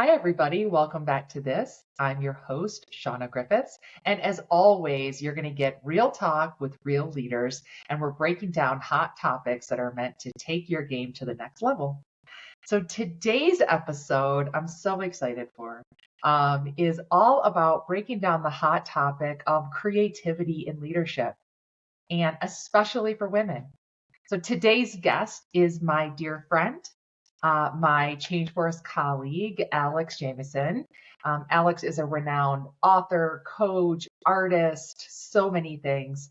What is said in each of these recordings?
Hi, everybody. Welcome back to this. I'm your host, Shauna Griffiths. And as always, you're going to get real talk with real leaders, and we're breaking down hot topics that are meant to take your game to the next level. So today's episode, I'm so excited for, is all about breaking down the hot topic of creativity in leadership, and especially for women. So today's guest is my dear friend, my Change Force colleague, Alex Jamieson. Alex is a renowned author, coach, artist, so many things.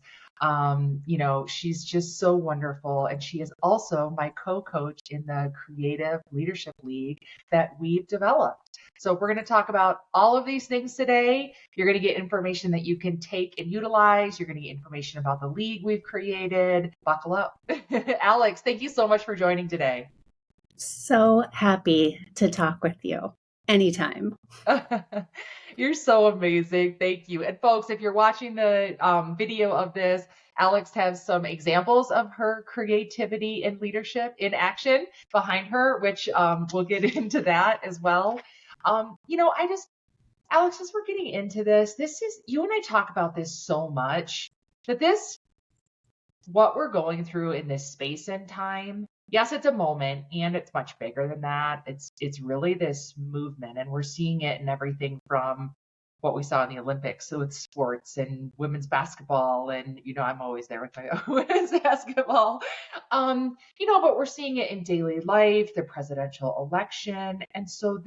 She's just so wonderful. And she is also my co-coach in the Creative Leadership League that we've developed. So we're going to talk about all of these things today. You're going to get information that you can take and utilize. You're going to get information about the league we've created. Buckle up. Alex, thank you so much for joining today. So happy to talk with you anytime. You're so amazing. Thank you. And folks, if you're watching the video of this, Alex has some examples of her creativity and leadership in action behind her, which we'll get into that as well. Alex, as we're getting into this is, you and I talk about this so much, that what we're going through in this space and time, yes, it's a moment, and it's much bigger than that. It's really this movement, and we're seeing it in everything from what we saw in the Olympics, so it's sports and women's basketball, and I'm always there with my women's basketball. But we're seeing it in daily life, the presidential election, and so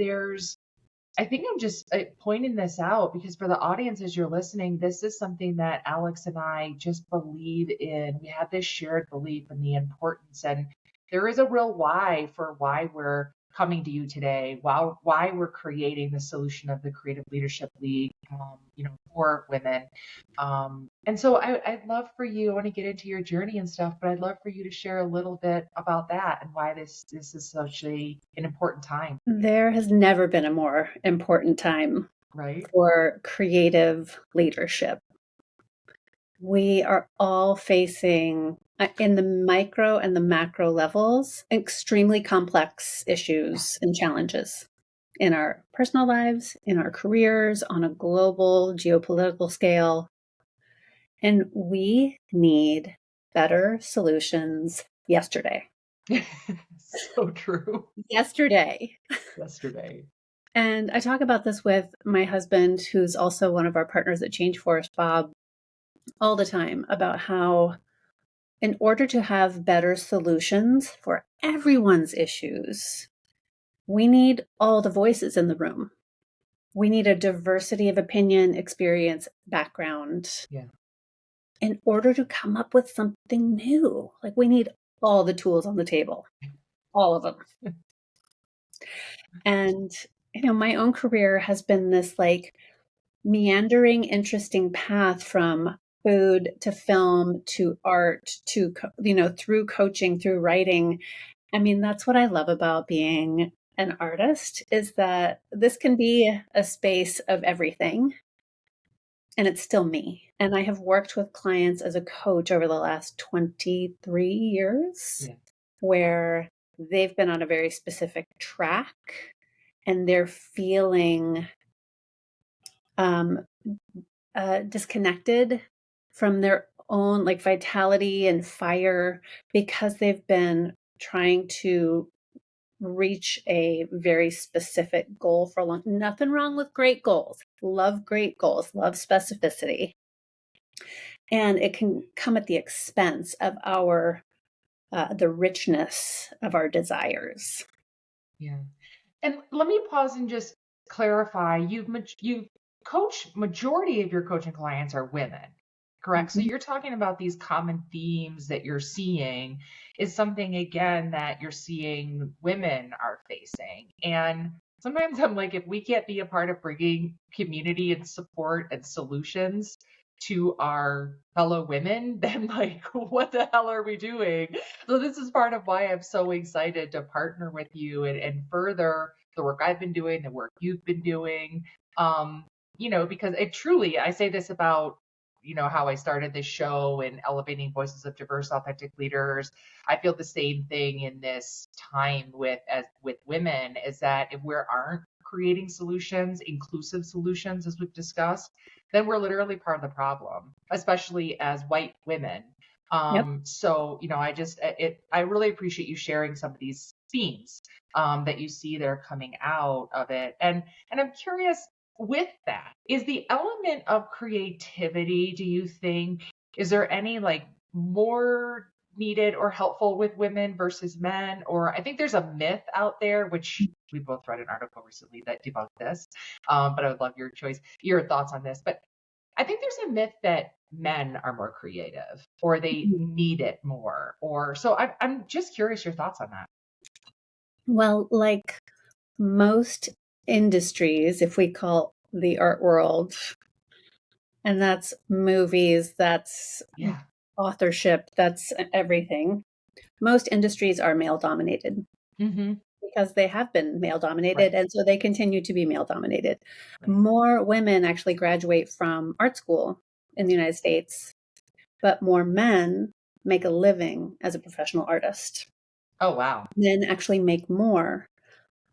I think I'm just pointing this out because for the audience, as you're listening, this is something that Alex and I just believe in. We have this shared belief in the importance, and there is a real why for why we're coming to you today, why we're creating the solution of the Creative Leadership League, for women. And so I'd love for you, I want to get into your journey and stuff, but I'd love for you to share a little bit about that and why this is such an important time. There has never been a more important time, right, for creative leadership. We are all facing, in the micro and the macro levels, extremely complex issues and challenges in our personal lives, in our careers, on a global geopolitical scale. And we need better solutions yesterday. So true. Yesterday. And I talk about this with my husband, who's also one of our partners at Change Force, Bob, all the time, about how in order to have better solutions for everyone's issues, we need all the voices in the room. We need a diversity of opinion, experience, background. Yeah. In order to come up with something new. Like, we need all the tools on the table, all of them. And, my own career has been this meandering, interesting path from food to film to art to, through coaching, through writing. I mean, that's what I love about being an artist, is that this can be a space of everything, and it's still me. And I have worked with clients as a coach over the last 23 years, where they've been on a very specific track and they're feeling disconnected from their own vitality and fire because they've been trying to reach a very specific goal for a long. Nothing wrong with great goals. Love great goals. Love specificity. And it can come at the expense of the richness of our desires. Yeah. And let me pause and just clarify. You've coached, majority of your coaching clients are women, correct? Mm-hmm. So you're talking about these common themes that you're seeing is something, again, that you're seeing women are facing. And sometimes I'm like, if we can't be a part of bringing community and support and solutions to our fellow women, then what the hell are we doing? So this is part of why I'm so excited to partner with you and further the work I've been doing, the work you've been doing, because it truly, I say this about, how I started this show and elevating voices of diverse, authentic leaders. I feel the same thing in this time with women, is that if we aren't creating solutions, inclusive solutions, as we've discussed, then we're literally part of the problem, especially as white women. Yep. So, I really appreciate you sharing some of these themes that you see that are coming out of it. And I'm curious with that, is the element of creativity, do you think, is there any like more needed or helpful with women versus men? Or I think there's a myth out there, which we both read an article recently that debunked this. But I would love your thoughts on this. But I think there's a myth that men are more creative or they need it more. Or so I'm just curious your thoughts on that. Well, like most industries, if we call the art world, and that's movies, that's Yeah. authorship, that's everything. Most industries are male dominated Mm-hmm. because they have been male dominated, Right. and so they continue to be male dominated. Right. More women actually graduate from art school in the United States, but more men make a living as a professional artist. Oh, wow. Men actually make more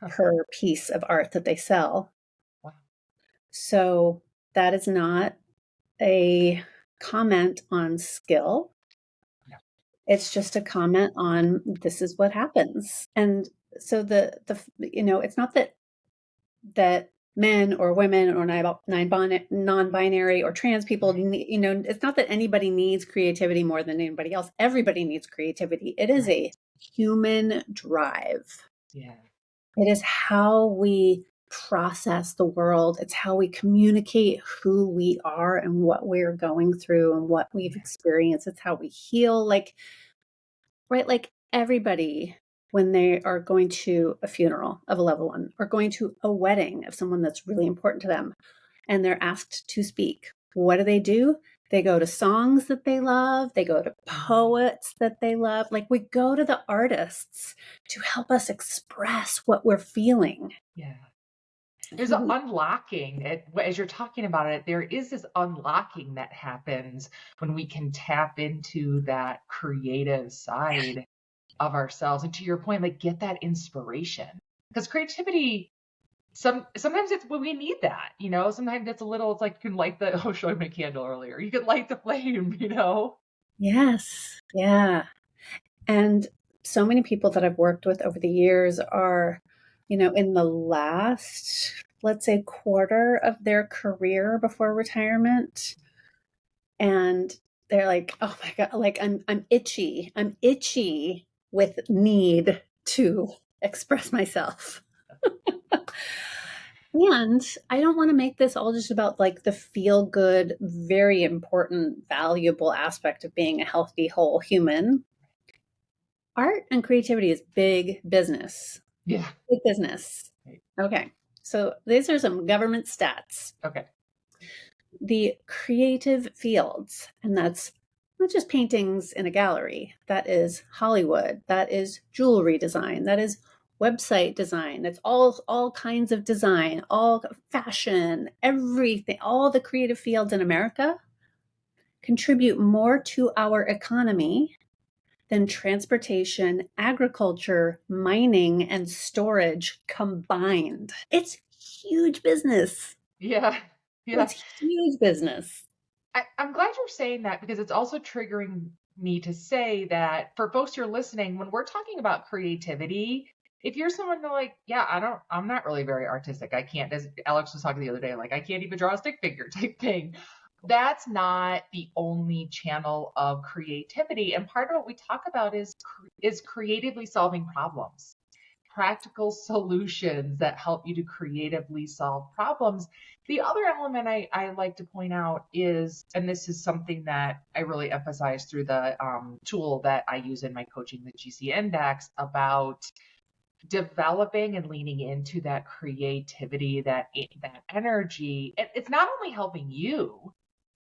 Huh. per piece of art that they sell. Wow. So that is not a comment on skill. No. It's just a comment on this is what happens. And so it's not that men or women or non-binary or trans people, Right. it's not that anybody needs creativity more than anybody else. Everybody needs creativity. It is Right. a human drive. Yeah. It is how we process the world. It's how we communicate who we are and what we're going through and what we've Yeah. experienced. It's how we heal. Like everybody, when they are going to a funeral of a loved one or going to a wedding of someone that's really important to them, and they're asked to speak, what do? They go to songs that they love. They go to poets that they love. Like we go to the artists to help us express what we're feeling. Yeah. There's an unlocking as you're talking about it. There is this unlocking that happens when we can tap into that creative side of ourselves. And to your point, like get that inspiration because creativity, sometimes it's when we need that, sometimes it's it's like you can light I was showing my candle earlier. You can light the flame. Yes. Yeah. And so many people that I've worked with over the years are, in the last, let's say, quarter of their career before retirement. And they're like, oh my God, like I'm itchy. I'm itchy with need to express myself. And I don't want to make this all just about like the feel good, very important, valuable aspect of being a healthy, whole human. Art and creativity is big business. Yeah. Big business. Right. Okay. So these are some government stats. Okay. The creative fields, and that's not just paintings in a gallery, that is Hollywood, that is jewelry design, that is website design, that's all kinds of design, all fashion, everything, all the creative fields in America contribute more to our economy than transportation, agriculture, mining, and storage combined. It's huge business. Yeah. Yeah. It's huge business. I'm glad you're saying that because it's also triggering me to say that for folks who are listening, when we're talking about creativity, if you're someone that like, yeah, I'm not really very artistic. I can't, as Alex was talking the other day, like I can't even draw a stick figure type thing. That's not the only channel of creativity. And part of what we talk about is creatively solving problems, practical solutions that help you to creatively solve problems. The other element I like to point out is, and this is something that I really emphasize through the tool that I use in my coaching, the GC Index, about developing and leaning into that creativity, that energy. It's not only helping you,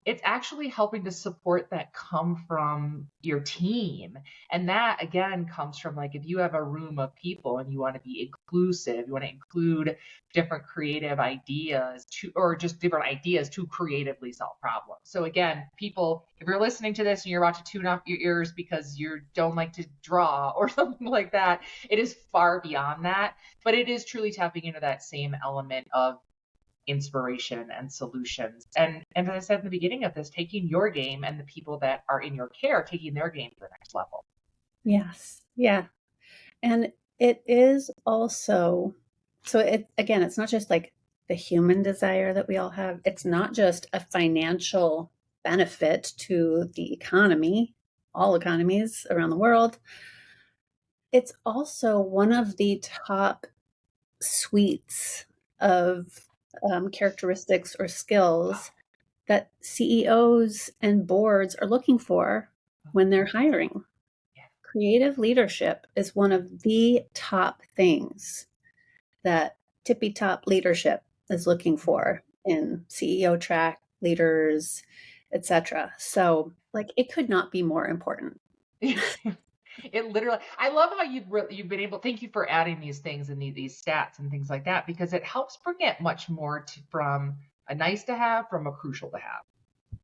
it's actually helping to support that come from your team. And that again comes from, like, if you have a room of people and you want to be inclusive, you want to include different creative ideas to, or just different ideas to creatively solve problems. So again, people, if you're listening to this and you're about to tune off your ears because you don't like to draw or something like that, it is far beyond that. But it is truly tapping into that same element of inspiration and solutions. And as I said in the beginning of this, taking your game and the people that are in your care, taking their game to the next level. Yes. Yeah. And it is also, so it, again, it's not just like the human desire that we all have. It's not just a financial benefit to the economy, all economies around the world. It's also one of the top suites of characteristics or skills that CEOs and boards are looking for when they're hiring. Creative leadership is one of the top things that tippy top leadership is looking for in CEO track leaders, etc. So, like, it could not be more important. It literally, I love how you've been able, thank you for adding these things and these stats and things like that, because it helps bring it much more from a nice to have from a crucial to have.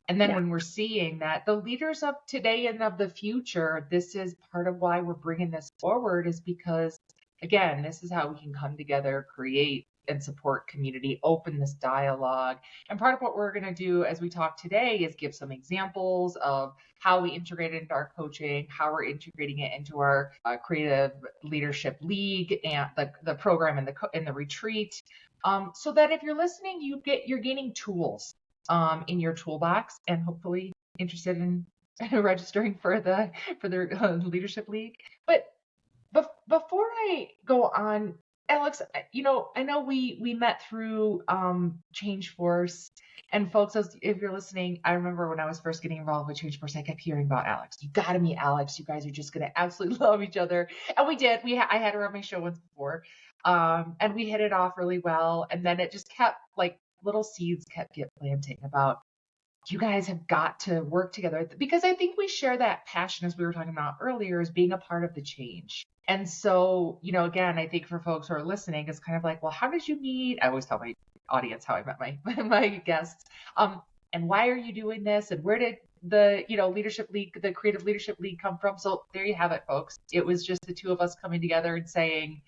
And then Yeah. when we're seeing that the leaders of today and of the future, this is part of why we're bringing this forward, is because, again, this is how we can come together, create and support community, open this dialogue. And part of what we're going to do as we talk today is give some examples of how we integrate it into our coaching, how we're integrating it into our creative leadership league and the program and the retreat. So that if you're listening, you're gaining tools in your toolbox, and hopefully interested in registering for the leadership league. But before I go on, Alex, I know we met through Change Force. And folks, if you're listening, I remember when I was first getting involved with Change Force, I kept hearing about Alex. You got to meet Alex. You guys are just going to absolutely love each other. And we did. I had her on my show once before, and we hit it off really well. And then it just kept, like, little seeds kept planting about, you guys have got to work together, because I think we share that passion, as we were talking about earlier, as being a part of the change. And so, again, I think for folks who are listening, it's kind of like, well, how did you meet? I always tell my audience how I met my guests. And why are you doing this? And where did the, leadership league, the creative leadership league come from? So there you have it, folks. It was just the two of us coming together and saying,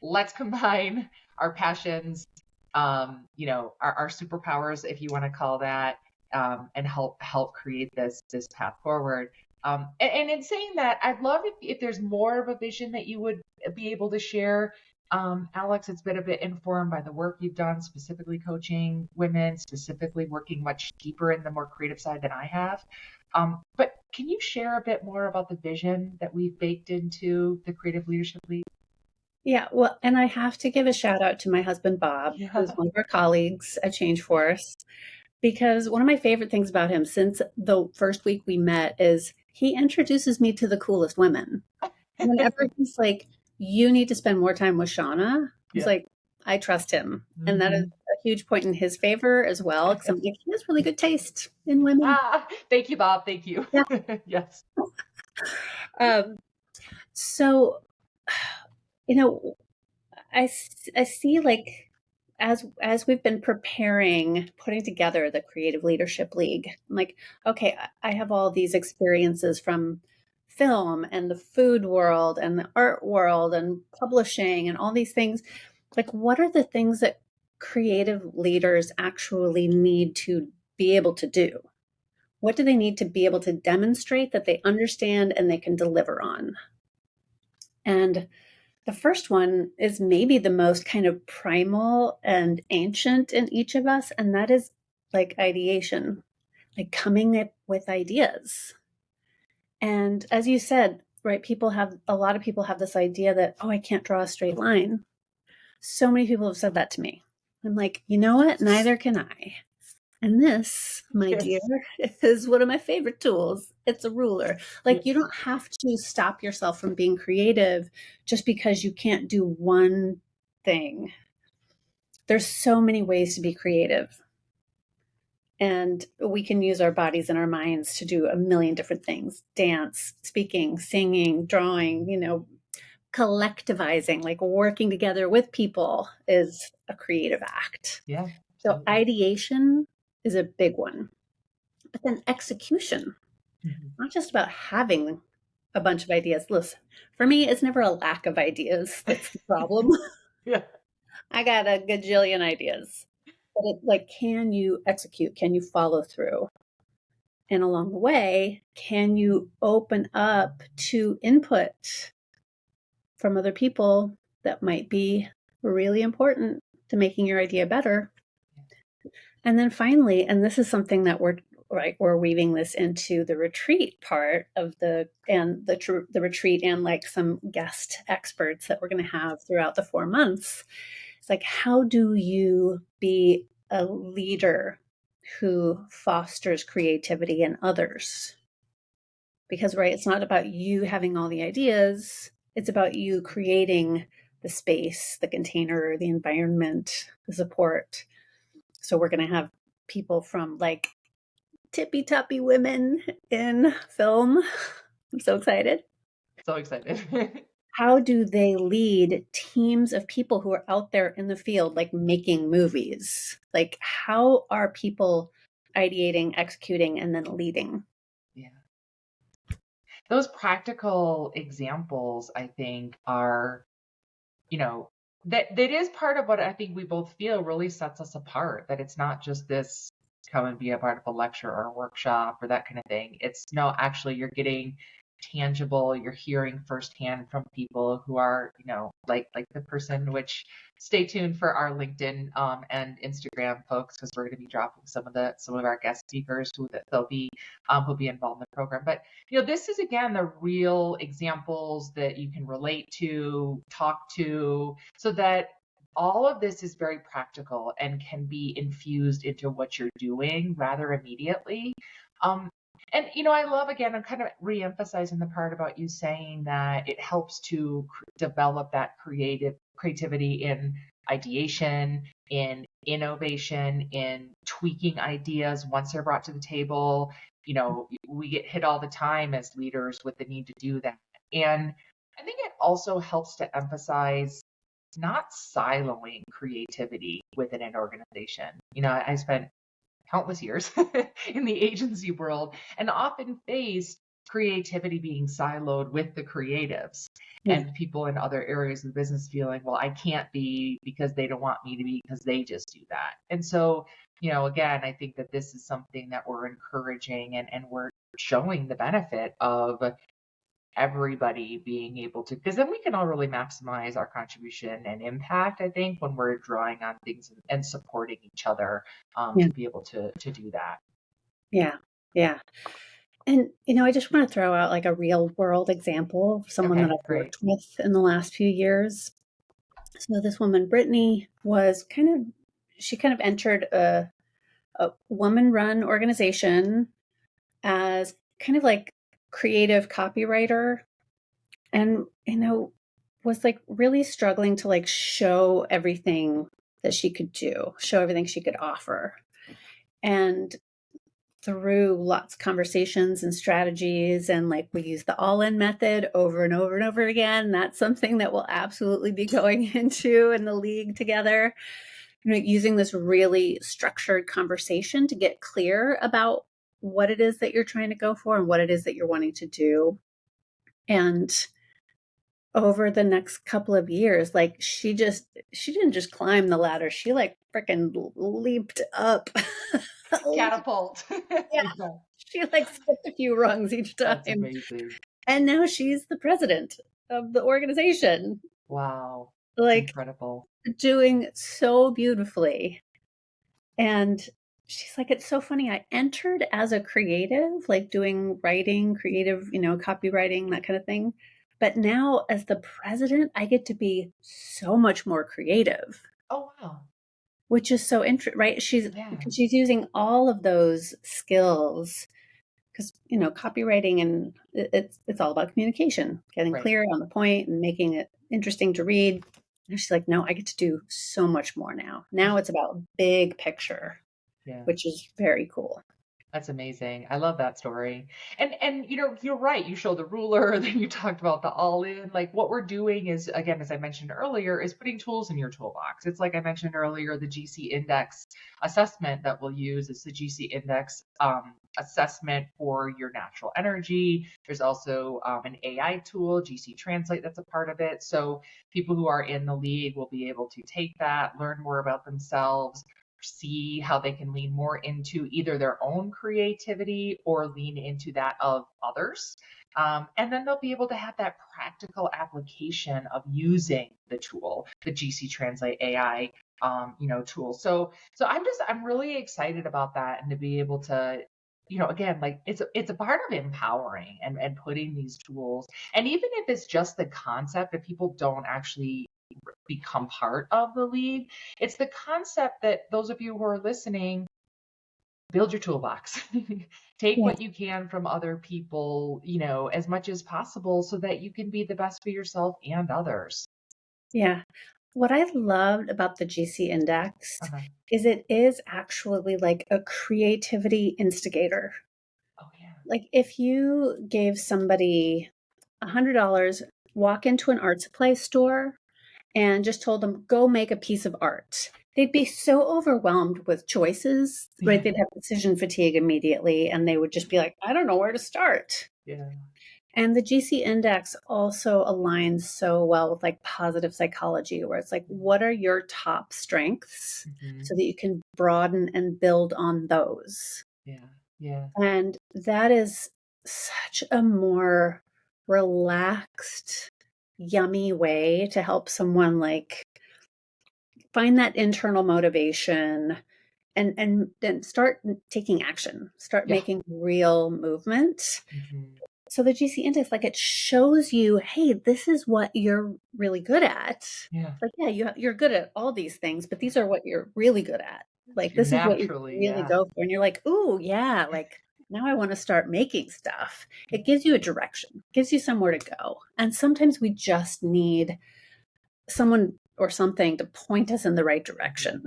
let's combine our passions, our superpowers, if you want to call that, and help create this path forward. And in saying that, I'd love if there's more of a vision that you would be able to share. Alex, it's been a bit informed by the work you've done, specifically coaching women, specifically working much deeper in the more creative side than I have. But can you share a bit more about the vision that we've baked into the Creative Leadership League? Yeah, well, and I have to give a shout out to my husband, Bob, who's Yeah. one of our colleagues at Change Force, because one of my favorite things about him since the first week we met is he introduces me to the coolest women. Whenever he's like, you need to spend more time with Shauna, he's Yeah. like, I trust him. And that is Mhm. a huge point in his favor as well, because I'm like, he has really good taste in women. Thank you, Bob. Thank you. Yeah. Yes. Um, so, you know, I see, like, as we've been preparing, putting together the Creative Leadership League, I'm like, okay, I have all these experiences from film and the food world and the art world and publishing and all these things. Like, what are the things that creative leaders actually need to be able to do? What do they need to be able to demonstrate that they understand and they can deliver on? And the first one is maybe the most kind of primal and ancient in each of us, and that is like ideation, like coming up with ideas. And as you said, right, a lot of people have this idea that, oh, I can't draw a straight line. So many people have said that to me. I'm like, you know what? Neither can I. And this, my dear, Yes. is one of my favorite tools. It's a ruler. Like, you Yes. don't have to stop yourself from being creative just because you can't do one thing. There's so many ways to be creative. And we can use our bodies and our minds to do a million different things: dance, speaking, singing, drawing, collectivizing, like working together with people is a creative act. Yeah, So absolutely. ideation is a big one. But then execution, Mhm. not just about having a bunch of ideas. Listen, for me, it's never a lack of ideas that's the problem. Yeah. I got a gajillion ideas. But like, can you execute? Can you follow through? And along the way, can you open up to input from other people that might be really important to making your idea better? And then finally, and this is something that we're weaving this into the retreat part of the retreat, and like some guest experts that we're going to have throughout the 4 months. It's like, how do you be a leader who fosters creativity in others? Because, right, it's not about you having all the ideas, it's about you creating the space, the container, the environment, the support. So we're going to have people from like tippy toppy women in film. I'm so excited. So excited. How do they lead teams of people who are out there in the field, like making movies? Like, how are people ideating, executing, and then leading? Yeah. Those practical examples, I think, are, you know, that is part of what I think we both feel really sets us apart, that it's not just this come and be a part of a lecture or a workshop or that kind of thing. It's no, actually you're getting tangible, you're hearing firsthand from people who are, like the person, which stay tuned for our LinkedIn and Instagram folks, because we're going to be dropping some of our guest speakers who'll be involved in the program. But this is again the real examples that you can relate to, talk to, so that all of this is very practical and can be infused into what you're doing rather immediately. And I love, again, I'm kind of re-emphasizing the part about you saying that it helps to develop that creativity in ideation, in innovation, in tweaking ideas once they're brought to the table. We get hit all the time as leaders with the need to do that. And I think it also helps to emphasize not siloing creativity within an organization. I spent countless years in the agency world and often faced creativity being siloed with the creatives, Yeah. and people in other areas of the business feeling, well, I can't be because they don't want me to be because they just do that. And so, again, I think that this is something that we're encouraging, and we're showing the benefit of everybody being able to, because then we can all really maximize our contribution and impact, I think, when we're drawing on things and supporting each other Yeah. to be able to do that. Yeah. Yeah. And, I just want to throw out like a real world example of someone that Okay, I've great. worked with in the last few years. So this woman, Brittany, she kind of entered a woman run organization as kind of like creative copywriter, and, was like really struggling to like show everything that she could do, show everything she could offer. And through lots of conversations and strategies, and like we use the all-in method over and over and over again. That's something that we'll absolutely be going into in the league together, using this really structured conversation to get clear about what it is that you're trying to go for and what it is that you're wanting to do. And over the next couple of years, like she didn't just climb the ladder, she like freaking leaped up. Catapult. Yeah, Yeah, she like skipped a few rungs each that's time. amazing. And now she's the president of the organization, Wow, it's like incredible. doing so beautifully. And she's like, it's so funny. I entered as a creative, like doing writing, creative, copywriting, that kind of thing. But now as the president, I get to be so much more creative, Oh, wow. which is so interesting, right? Yeah, She's using all of those skills, because copywriting, and it's all about communication, getting right. clear on the point and making it interesting to read. And she's like, no, I get to do so much more now. Now it's about big picture. Yeah. which is very cool. That's amazing. I love that story. And you're right. You show the ruler, then you talked about the all in. Like what we're doing is, again, as I mentioned earlier, is putting tools in your toolbox. It's like I mentioned earlier, the GC index assessment that we'll use is the GC index assessment for your natural energy. There's also an AI tool, GC Translate, that's a part of it. So people who are in the league will be able to take that, learn more about themselves, see how they can lean more into either their own creativity or lean into that of others. And then they'll be able to have that practical application of using the tool, the GC Translate AI, tool. So I'm really excited about that, and to be able to, again, like it's a part of empowering and putting these tools. And even if it's just the concept, if people don't actually become part of the league, it's the concept that those of you who are listening, build your toolbox. Take Yeah. what you can from other people, as much as possible so that you can be the best for yourself and others. Yeah. What I loved about the GC index Uh-huh. is it is actually like a creativity instigator. Oh yeah. Like if you gave somebody $100, walk into an art supply store and just told them, go make a piece of art, they'd be so overwhelmed with choices, right? Yeah. They'd have decision fatigue immediately and they would just be like, I don't know where to start. Yeah. And the GC index also aligns so well with like positive psychology, where it's like, what are your top strengths Mm-hmm. so that you can broaden and build on those? Yeah. Yeah. And that is such a more relaxed, yummy way to help someone like find that internal motivation and then start taking action, start Yeah. making real movement. Mm-hmm. So the GC index, like it shows you, hey, this is what you're really good at. Yeah. Like, yeah, you're good at all these things, but these are what you're really good at. Like, You're this is what you naturally, really yeah. go for. And you're like, ooh, yeah, like now I want to start making stuff. It gives you a direction, gives you somewhere to go. And sometimes we just need someone or something to point us in the right Mm-hmm. direction.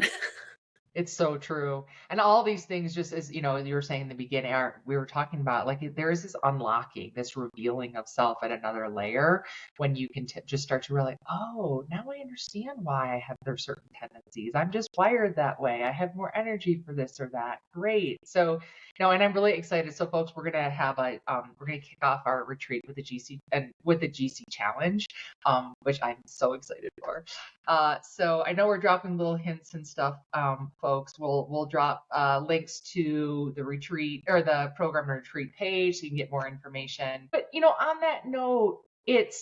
It's so true. And all these things, just as you were saying in the beginning, we were talking about, like there is this unlocking, this revealing of self at another layer when you can just start to realize, oh, now I understand why I have there's certain tendencies. I'm just wired that way. I have more energy for this or that. Great. So, and I'm really excited. So folks, we're gonna kick off our retreat with the GC and with the GC challenge, which I'm so excited for. So I know we're dropping little hints and stuff, folks. We'll drop links to the retreat or the program retreat page so you can get more information. But on that note,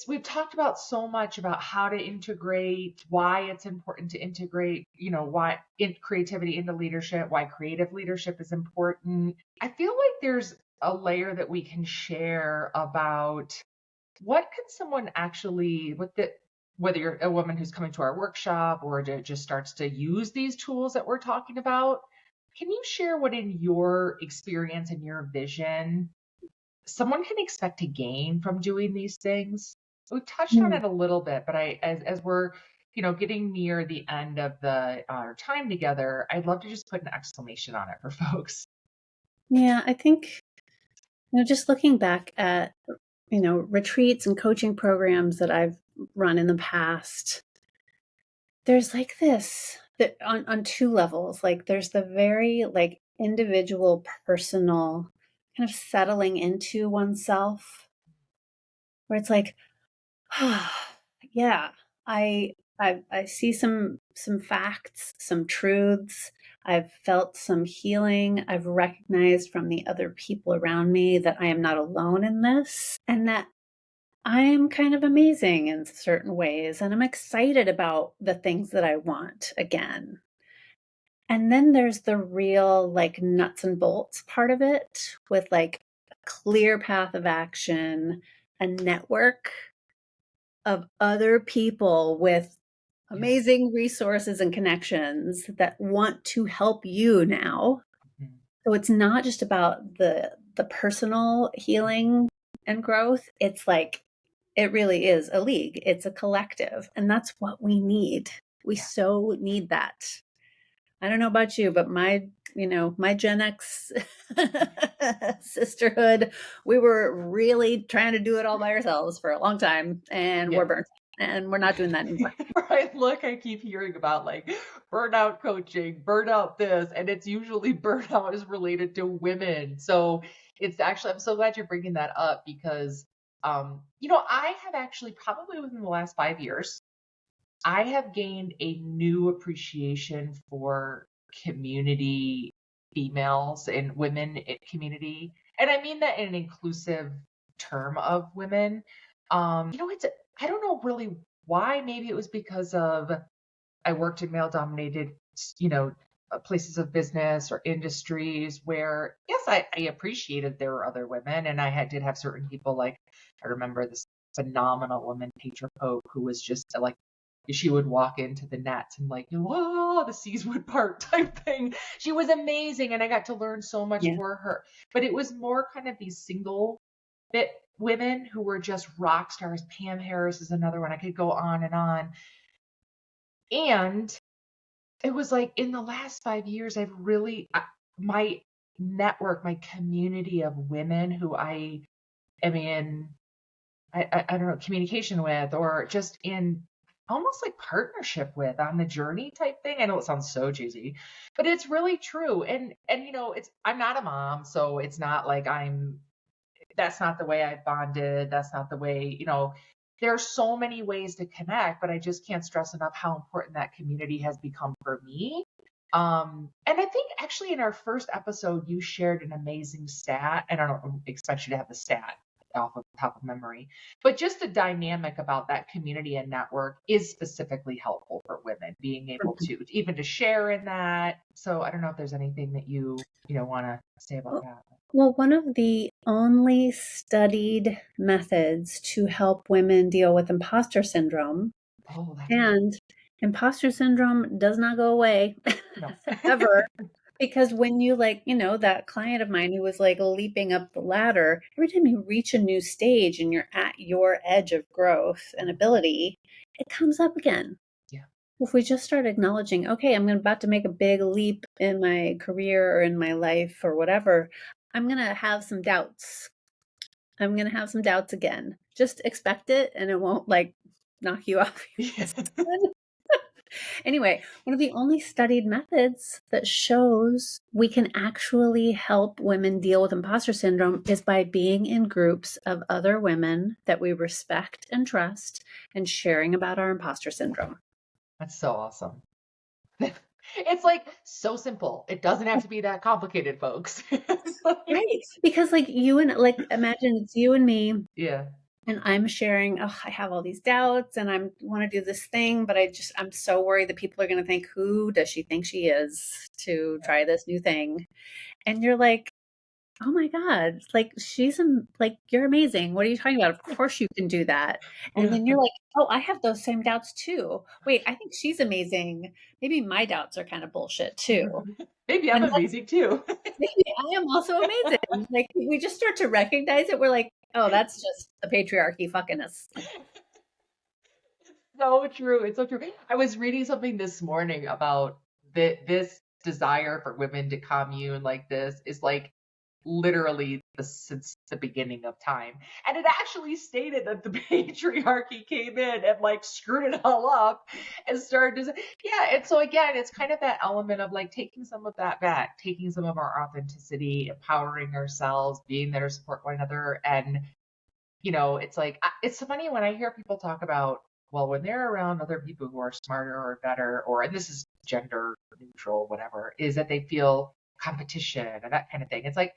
we've talked about so much about how to integrate, why it's important to integrate, why creativity into leadership, why creative leadership is important. I feel like there's a layer that we can share about what can someone actually, whether you're a woman who's coming to our workshop or just starts to use these tools that we're talking about, can you share what in your experience and your vision someone can expect to gain from doing these things? We've touched on Hmm. it a little bit, but as we're getting near the end of our time together, I'd love to just put an exclamation on it for folks. Yeah, I think, just looking back at, retreats and coaching programs that I've run in the past, there's like this that on two levels. Like there's the very like individual, personal kind of settling into oneself where it's like, yeah, I I see some facts, some truths. I've felt some healing. I've recognized from the other people around me that I am not alone in this and that I am kind of amazing in certain ways and I'm excited about the things that I want again. And then there's the real like nuts and bolts part of it with like a clear path of action, a network of other people with Yeah. amazing resources and connections that want to help you now. Mhm. So it's not just about the personal healing and growth. It's like it really is a league. It's a collective, and that's what we need. We Yeah. so need that. I don't know about you, but my Gen X sisterhood, we were really trying to do it all by ourselves for a long time, and we're burnt, and we're not doing that anymore. Right. Look, I keep hearing about like burnout coaching, burnout this, and it's usually burnout is related to women. So it's actually, I'm so glad you're bringing that up because, I have actually probably within the last 5 years, I have gained a new appreciation for community females and women in community. And I mean that in an inclusive term of women. It's, I don't know really why. Maybe it was because of I worked in male dominated, you know, places of business or industries where, yes, I appreciated there were other women and did have certain people like, I remember this phenomenal woman, Petra Pope, who was just like, she would walk into the nets and like, whoa, the seas would part type thing. She was amazing. And I got to learn so much Yeah. for her, but it was more kind of these single bit women who were just rock stars. Pam Harris is another one. I could go on and on. And it was like in the last 5 years, my network, my community of women who I am in, I don't know, communication with, or just in almost like partnership with on the journey type thing. I know it sounds so cheesy, but it's really true. And I'm not a mom, so it's not like that's not the way I bonded. That's not the way, there are so many ways to connect, but I just can't stress enough how important that community has become for me. And I think actually in our first episode, you shared an amazing stat, and I don't expect you to have the stat off of the top of memory, but just the dynamic about that community and network is specifically helpful for women being able to even to share in that. So I don't know if there's anything that you want to say about that. Well, one of the only studied methods to help women deal with imposter syndrome, and imposter syndrome does not go away No. ever, because when you that client of mine who was like leaping up the ladder, every time you reach a new stage and you're at your edge of growth and ability, it comes up again. Yeah. If we just start acknowledging, okay, I'm about to make a big leap in my career or in my life or whatever, I'm going to have some doubts. I'm going to have some doubts again. Just expect it and it won't knock you off your Anyway, one of the only studied methods that shows we can actually help women deal with imposter syndrome is by being in groups of other women that we respect and trust and sharing about our imposter syndrome. That's so awesome. It's like so simple. It doesn't have to be that complicated, folks. Right. Because imagine it's you and me. Yeah. And I'm sharing, I have all these doubts and I want to do this thing, but I'm so worried that people are going to think, who does she think she is to try this new thing? And you're like, oh my God, you're amazing. What are you talking about? Of course you can do that. And then you're like, oh, I have those same doubts too. Wait, I think she's amazing. Maybe my doubts are kind of bullshit too. Maybe I'm amazing too. Maybe I am also amazing. We just start to recognize it. We're like, oh, that's just the patriarchy fucking us. So true. It's so true. I was reading something this morning about this desire for women to commune like this is like literally since the beginning of time. And it actually stated that the patriarchy came in and like screwed it all up and started to, yeah. And so again, it's kind of that element of like taking some of that back, taking some of our authenticity, empowering ourselves, being there to support one another. And, it's like, it's funny when I hear people talk about, well, when they're around other people who are smarter or better, and this is gender neutral, whatever, is that they feel competition and that kind of thing. It's like,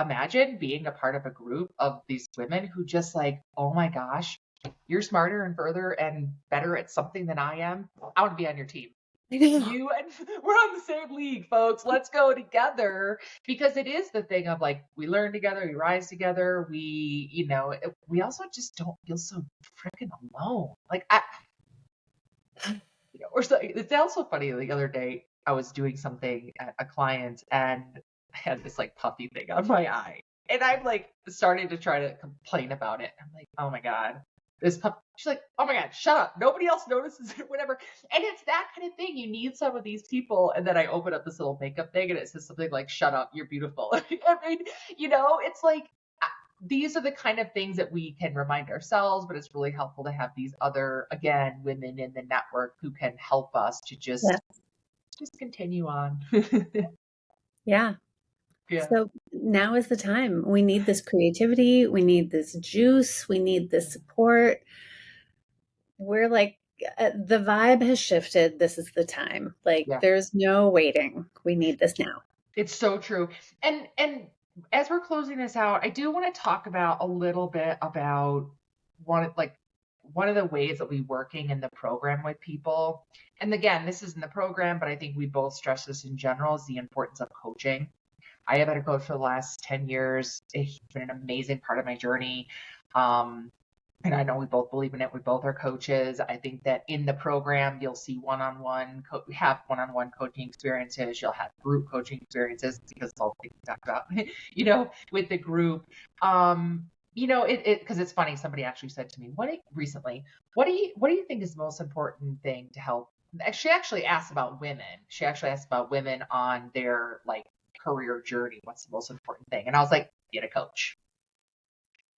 imagine being a part of a group of these women who just like, oh my gosh, you're smarter and further and better at something than I am. I want to be on your team. You and we're on the same league, folks. Let's go together, because it is the thing of like, we learn together, we rise together, we also just don't feel so freaking alone. Like or so it's also funny. The other day I was doing something at a client and I had this like puffy thing on my eye, and I'm like starting to try to complain about it. I'm like, oh my God, this pup, she's like, oh my God, shut up. Nobody else notices it, whatever. And it's that kind of thing. You need some of these people. And then I open up this little makeup thing and it says something like, shut up, you're beautiful. I mean, it's like, these are the kind of things that we can remind ourselves, but it's really helpful to have these other, again, women in the network who can help us to just continue on. Yeah. Yeah. So now is the time. We need this creativity. We need this juice. We need this support. We're like, the vibe has shifted. This is the time. Like, Yeah. there's no waiting. We need this now. It's so true. And as we're closing this out, I do want to talk about a little bit about one of the ways that we're working in the program with people. And again, this is in the program, but I think we both stress this in general, is the importance of coaching. I have had a coach for the last 10 years. He's been an amazing part of my journey. And I know we both believe in it. We both are coaches. I think that in the program, you'll see we have one-on-one coaching experiences. You'll have group coaching experiences because it's all things we talk about, with the group. Because it's funny. Somebody actually said to me, what do you think is the most important thing to help? She actually asked about women. She actually asked about women on their career journey. What's the most important thing? And I was like, get a coach.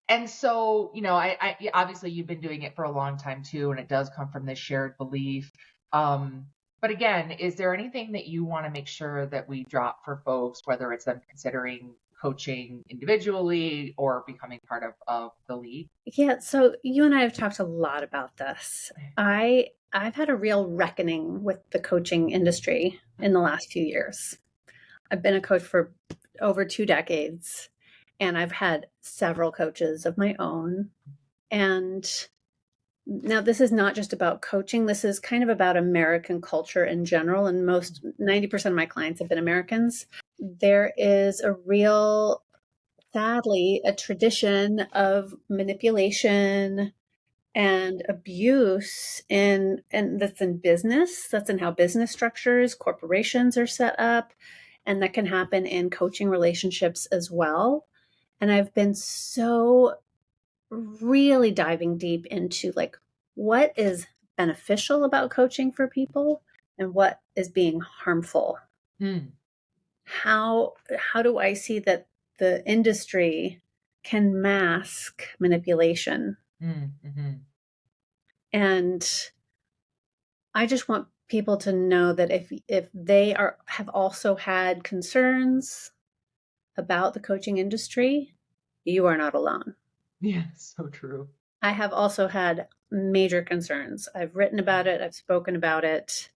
And so, I obviously you've been doing it for a long time too, and it does come from this shared belief. But again, is there anything that you want to make sure that we drop for folks, whether it's them considering coaching individually or becoming part of the league? Yeah. So you and I have talked a lot about this. I've had a real reckoning with the coaching industry in the last few years. I've been a coach for over 2 decades. And I've had several coaches of my own. And now this is not just about coaching. This is kind of about American culture in general. And 90% of my clients have been Americans. There is sadly, a tradition of manipulation and abuse and that's in business. That's in how business structures, corporations are set up. And that can happen in coaching relationships as well. And I've been so really diving deep into what is beneficial about coaching for people and what is being harmful. How do I see that the industry can mask manipulation? And I just want people to know that if they have also had concerns about the coaching industry, you are not alone. Yeah, so true. I have also had major concerns. I've written about it. I've spoken about it.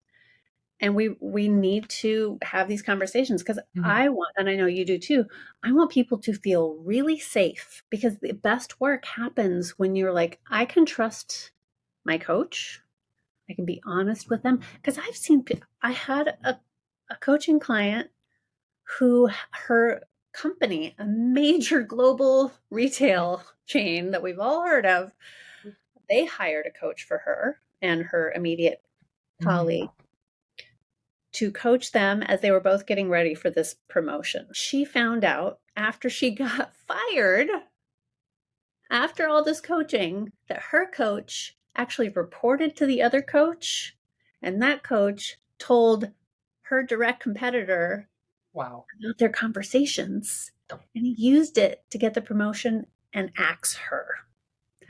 And we need to have these conversations because I want, and I know you do too, I want people to feel really safe because the best work happens when you're like, I can trust my coach. I can be honest with them. Because I had a coaching client who her company, a major global retail chain that we've all heard of, they hired a coach for her and her immediate colleague to coach them as they were both getting ready for this promotion. She found out after she got fired, after all this coaching, that her coach actually reported to the other coach, and that coach told her direct competitor about their conversations, and he used it to get the promotion and axe her.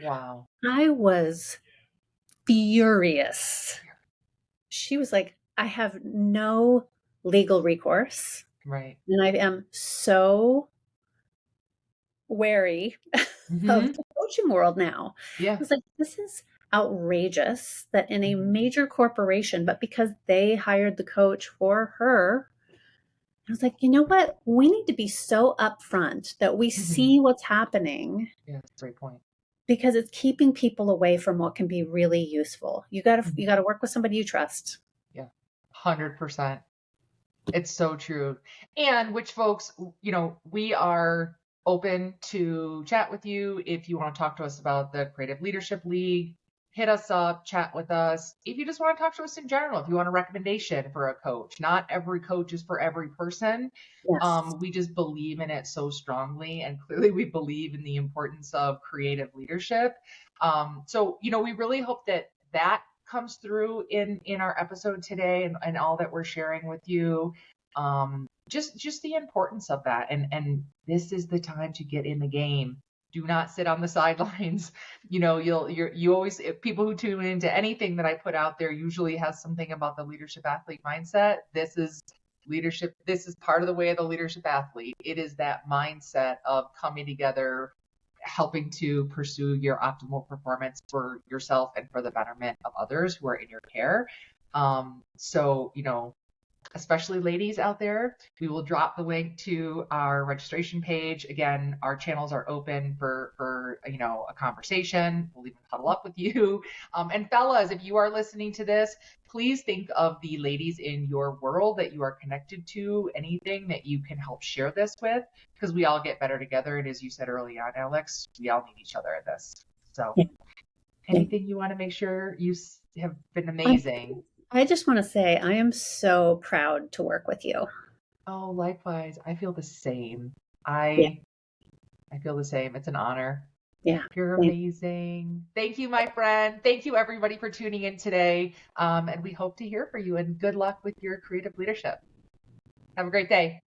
Wow. I was furious. She was like, I have no legal recourse. Right. And I am so wary of the coaching world now. Yeah. I was like, this is outrageous that in a major corporation, but because they hired the coach for her, I was like, you know what? We need to be so upfront that we see what's happening. Yeah, that's a great point. Because it's keeping people away from what can be really useful. You got to work with somebody you trust. Yeah. 100%. It's so true. And which folks, we are open to chat with you if you want to talk to us about the Creative Leadership League. hit us up, chat with us. If you just want to talk to us in general, if you want a recommendation for a coach, not every coach is for every person. Yes. We just believe in it so strongly, and clearly we believe in the importance of creative leadership. So, we really hope that comes through in our episode today, and all that we're sharing with you. Just the importance of that, and this is the time to get in the game. Do not sit on the sidelines. You always, people who tune into anything that I put out there usually has something about the leadership athlete mindset. This is leadership. This is part of the way of the leadership athlete. It is that mindset of coming together, helping to pursue your optimal performance for yourself and for the betterment of others who are in your care. So, especially ladies out there, we will drop the link to our registration page. Again, our channels are open for a conversation. We'll even huddle up with you. And fellas, if you are listening to this, please think of the ladies in your world that you are connected to, anything that you can help share this with, because we all get better together. And as you said early on, Alex, we all need each other at this. So Yeah. anything you want to make sure, you have been amazing. I just want to say I am so proud to work with you. Oh, likewise. I feel the same. Yeah. I feel the same. It's an honor. Yeah. You're amazing. Thank you, my friend. Thank you, everybody, for tuning in today. And we hope to hear from you, and good luck with your creative leadership. Have a great day.